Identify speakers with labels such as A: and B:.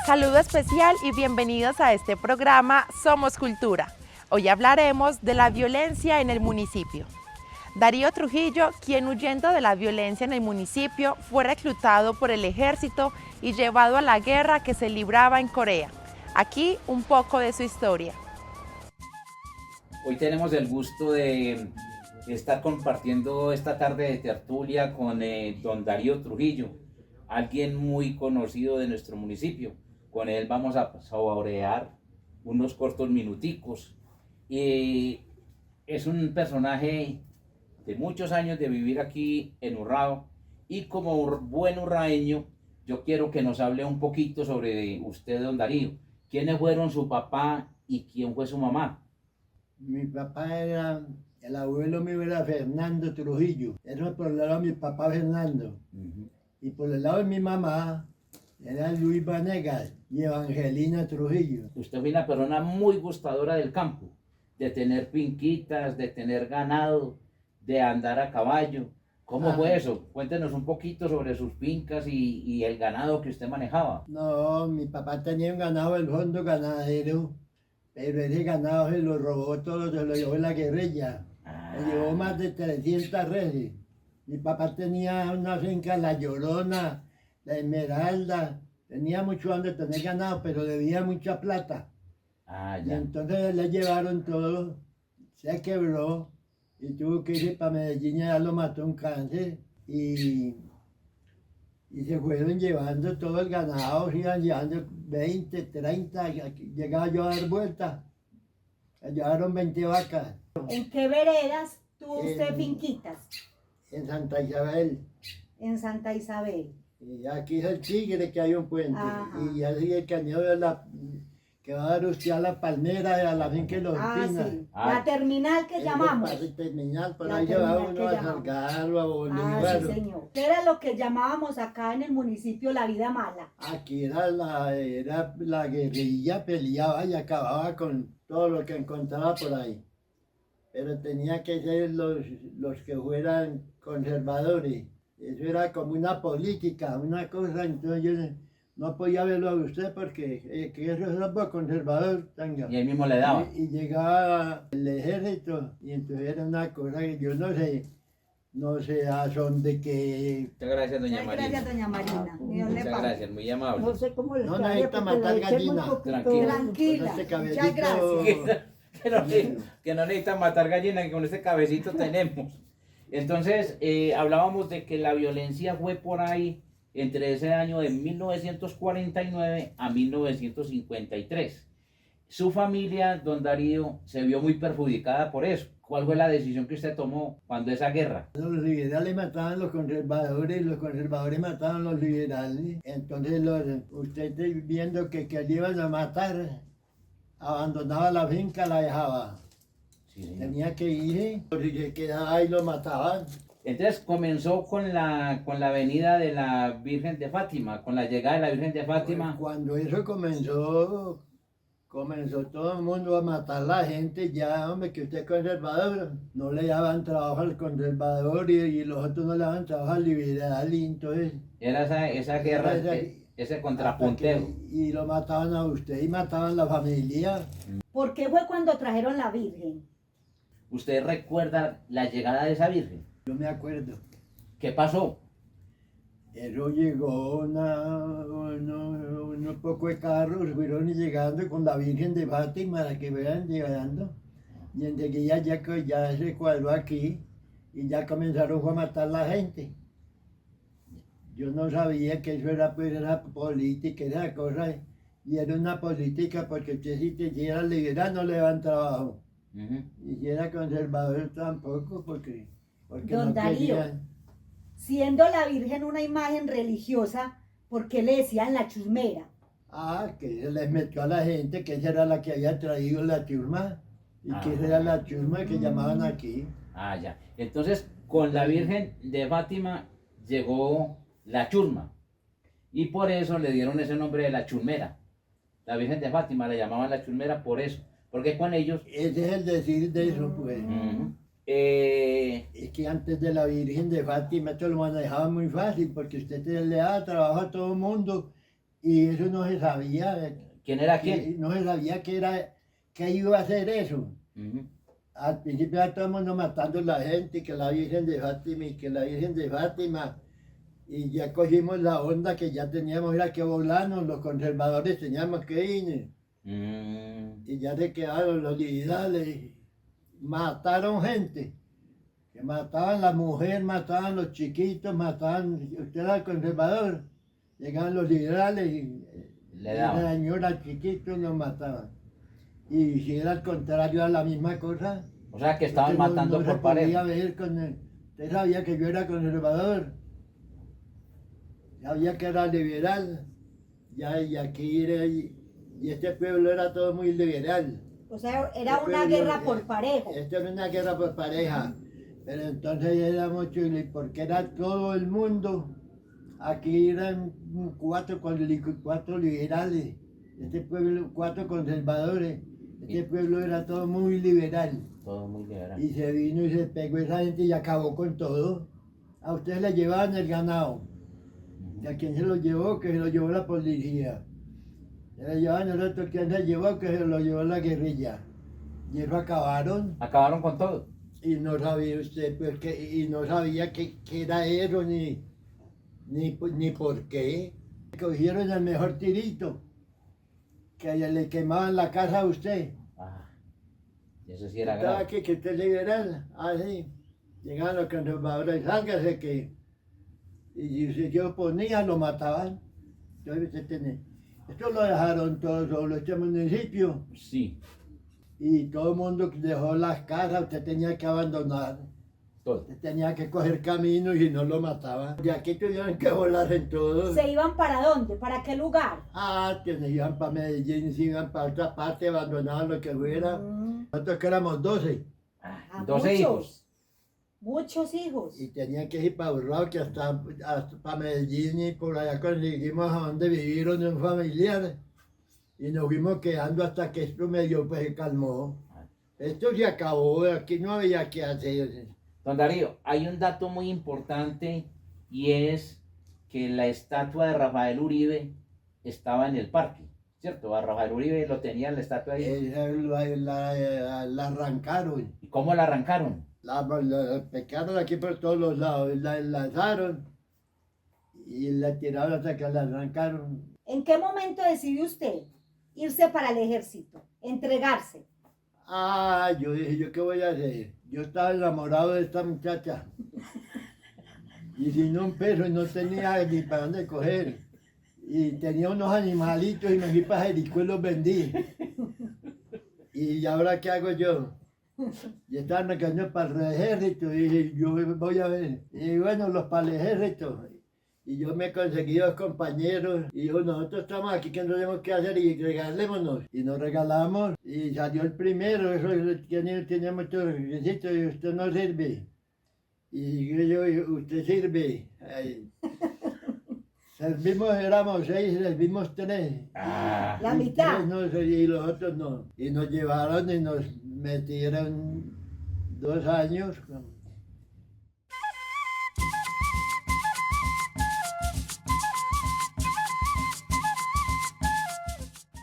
A: Saludo especial y bienvenidos a este programa Somos Cultura. Hoy hablaremos de la violencia en el municipio. Darío Trujillo, quien huyendo de la violencia en el municipio, fue reclutado por el ejército y llevado a la guerra que se libraba en Corea. Aquí un poco de su historia.
B: Hoy tenemos el gusto de estar compartiendo esta tarde de tertulia con don Darío Trujillo, alguien muy conocido de nuestro municipio. Con él vamos a saborear unos cortos minuticos. Es un personaje de muchos años de vivir aquí en Urrao, y como buen urraeño yo quiero que nos hable un poquito sobre usted, don Darío. ¿Quiénes fueron su papá y quién fue su mamá?
C: Mi papá era, el abuelo mío era Fernando Trujillo, eso por el lado de mi papá Fernando. Y por el lado de mi mamá era Luis Vanegas y Evangelina Trujillo.
B: Usted fue una persona muy gustadora del campo, de tener finquitas, de tener ganado, de andar a caballo. ¿Cómo fue eso? Cuéntenos un poquito sobre sus fincas y el ganado que usted manejaba.
C: No, mi papá tenía un ganado del fondo ganadero, pero ese ganado se lo robó todo, se lo llevó la guerrilla. Se llevó más de 300 reses. Mi papá tenía una finca, La Llorona, La Esmeralda, tenía mucho donde tener ganado, pero debía mucha plata. Y entonces le llevaron todo, se quebró y tuvo que irse para Medellín, ya lo mató un cáncer y se fueron llevando todo el ganado, se iban llevando 20, 30, llegaba yo a dar vueltas, llevaron 20 vacas.
D: ¿En qué veredas tuvo usted finquitas?
C: En Santa Isabel.
D: En Santa Isabel.
C: Y aquí es el Tigre, que hay un puente.
D: Ajá.
C: Y ya sigue el cañón de que va a dar usted a la Palmera, a la finca de los Pinas.
D: Sí. La terminal que llamamos.
C: Terminal, por
D: La
C: ahí llevaba
D: terminal
C: uno
D: que
C: a
D: llamamos.
C: Salgado, a Bolívar.
D: Sí, señor. ¿Qué era lo que llamábamos acá en el municipio la vida mala?
C: Aquí era la guerrilla, peleaba y acababa con todo lo que encontraba por ahí. Pero tenía que ser los que fueran conservadores. Eso era como una política, una cosa. Entonces yo no podía verlo a usted porque que eso es algo conservador. Tenga.
B: Y él mismo le daba.
C: Y llegaba el ejército y entonces era una cosa que yo no sé a son de que...
B: Muchas gracias, doña
D: Muchas
B: Marina.
D: gracias, doña Marina.
B: Muchas gracias, muy amable.
E: No sé cómo le
C: No
E: cae,
C: necesita
E: porque
C: matar
E: le eché muy
C: gallina.
E: poquito.
B: Tranquila.
D: Tranquila.
C: Con este
D: Muchas
C: cabellito-
D: gracias.
B: que no necesitan matar gallina, que con este cabecito tenemos. Entonces, hablábamos de que la violencia fue por ahí entre ese año de 1949 a 1953. Su familia, don Darío, se vio muy perjudicada por eso. ¿Cuál fue la decisión que usted tomó cuando esa guerra?
C: Los liberales mataban a los conservadores mataban a los liberales. Entonces usted está viendo que le iban a matar, abandonaba la finca, la dejaba.
B: Sí, señor.
C: Tenía que ir, si se quedaba ahí lo mataban.
B: Entonces comenzó con la venida de la Virgen de Fátima, con la llegada de la Virgen de Fátima.
C: Cuando eso comenzó todo el mundo a matar a la gente, ya, hombre, que usted es conservador, no le daban trabajo al conservador y los otros no le daban trabajo al liberal, y entonces...
B: Era esa guerra, ese contrapunteo.
C: Y lo mataban a usted y mataban a la familia.
D: ¿Por qué fue cuando trajeron la Virgen?
B: ¿Usted recuerda la llegada de esa Virgen?
C: Yo me acuerdo.
B: ¿Qué pasó?
C: Eso llegó unos pocos de carros, fueron llegando con la Virgen de Fátima, la que vean llegando. Y enseguida ya se cuadró aquí y ya comenzaron a matar a la gente. Yo no sabía que eso era, pues, era política, esa cosa. Y era una política porque usted si era liberal no le daban trabajo. Y si era conservador tampoco porque
D: Don
C: no
D: Darío.
C: querían.
D: Siendo la Virgen una imagen religiosa, ¿por qué le decían la chusmera?
C: Que se les metió a la gente que esa era la que había traído la chusma y que esa era la chusma que llamaban aquí.
B: Ya. Entonces, con la Virgen de Fátima llegó la chusma. Y por eso le dieron ese nombre de la chusmera. La Virgen de Fátima le llamaban la chusmera por eso. Porque con ellos...
C: Ese es el decir de eso, pues. Es que antes de la Virgen de Fátima esto lo manejaban muy fácil porque usted le daba trabajo a todo el mundo Y eso no se sabía.
B: ¿Quién era
C: Y
B: quién?
C: no se sabía que iba a hacer eso.
B: Ujú.
C: Al principio ya todo el mundo matando a la gente, que la Virgen de Fátima y que la Virgen de Fátima. Y ya cogimos la onda que ya teníamos era que volarnos, los conservadores teníamos que ir. Y ya se quedaron los liberales. Mataron gente. Que mataban a la mujer, mataban a los chiquitos, mataban. Usted era el conservador. Llegaban los liberales y
B: Le daban.
C: la señora al chiquito nos mataban. Y si era al contrario, era la misma cosa.
B: O sea que estaban
C: Usted no-
B: matando
C: no
B: por
C: se podía
B: pareja.
C: ver usted sabía que yo era conservador. Sabía que era liberal. Ya, y aquí era, y este pueblo era todo muy liberal.
D: O sea, era
C: Este
D: una
C: pueblo,
D: guerra por parejo.
C: Esto era una guerra por pareja. Pero entonces era mucho, porque era todo el mundo. Aquí eran cuatro liberales. Este pueblo, cuatro conservadores. Este pueblo era todo muy liberal.
B: Todo muy liberal.
C: Y se vino y se pegó esa gente y acabó con todo. A ustedes le llevaban el ganado. ¿Y a quién se lo llevó? Que se lo llevó la policía. Se lo llevaban el otro, ¿quién se llevó? Que se lo llevó la guerrilla. Y eso acabaron.
B: Acabaron con todo.
C: Y no sabía usted, pues, y no sabía qué era eso, ni por qué. Cogieron el mejor tirito, que le quemaban la casa a usted.
B: Ah, eso sí era
C: Estaba
B: grave.
C: aquí, que usted es liberal. Así. Llegaban los conservadores, sálgase que. Y si se oponía, lo mataban. Entonces, esto lo dejaron todo solo, este municipio.
B: Sí,
C: Y todo el mundo dejó las casas, usted tenía que abandonar.
B: todo.
C: Usted tenía que coger camino y no lo mataban. De aquí tuvieron que volar en todo.
D: ¿Se iban para dónde? ¿Para qué lugar?
C: Ah, que se iban para Medellín, se iban para otra parte, abandonaban lo que fuera.
D: Mm,
C: Nosotros que éramos 12
D: a
B: 12
D: muchos,
B: hijos.
D: Muchos hijos.
C: y tenían que ir para Urrao, que hasta para Medellín y por allá conseguimos a donde vivir donde un familiar. Y nos fuimos quedando hasta que esto medio pues se calmó. Esto se acabó, aquí no había que hacer.
B: Don Darío, hay un dato muy importante y es que la estatua de Rafael Uribe estaba en el parque, ¿cierto? A Rafael Uribe lo tenía en la estatua ahí.
C: La arrancaron.
B: ¿Y cómo la arrancaron?
C: La pecaron aquí por todos los lados, la enlazaron y la tiraron hasta que la arrancaron.
D: ¿En qué momento decidió usted irse para el ejército? Entregarse.
C: Ah, yo dije, ¿yo qué voy a hacer? Yo estaba enamorado de esta muchacha y sin un peso y no tenía ni para dónde coger. Y tenía unos animalitos y me fui para Jericó y los vendí. ¿Y ahora qué hago yo? Y estaban recayendo para el ejército y dije, yo voy a ver. Y bueno, los para el ejército. Y yo me conseguí dos compañeros y dijo, nosotros estamos aquí, ¿qué tenemos que hacer? Y regalémonos. Y nos regalamos y salió el primero, eso tiene muchos requisitos y usted no sirve. Y yo, usted sirve. Ay. Servimos, éramos 6, servimos 3.
B: Ah,
D: La
C: Y
D: mitad.
C: 3 no, y los otros no. Y nos llevaron y nos metieron 2 años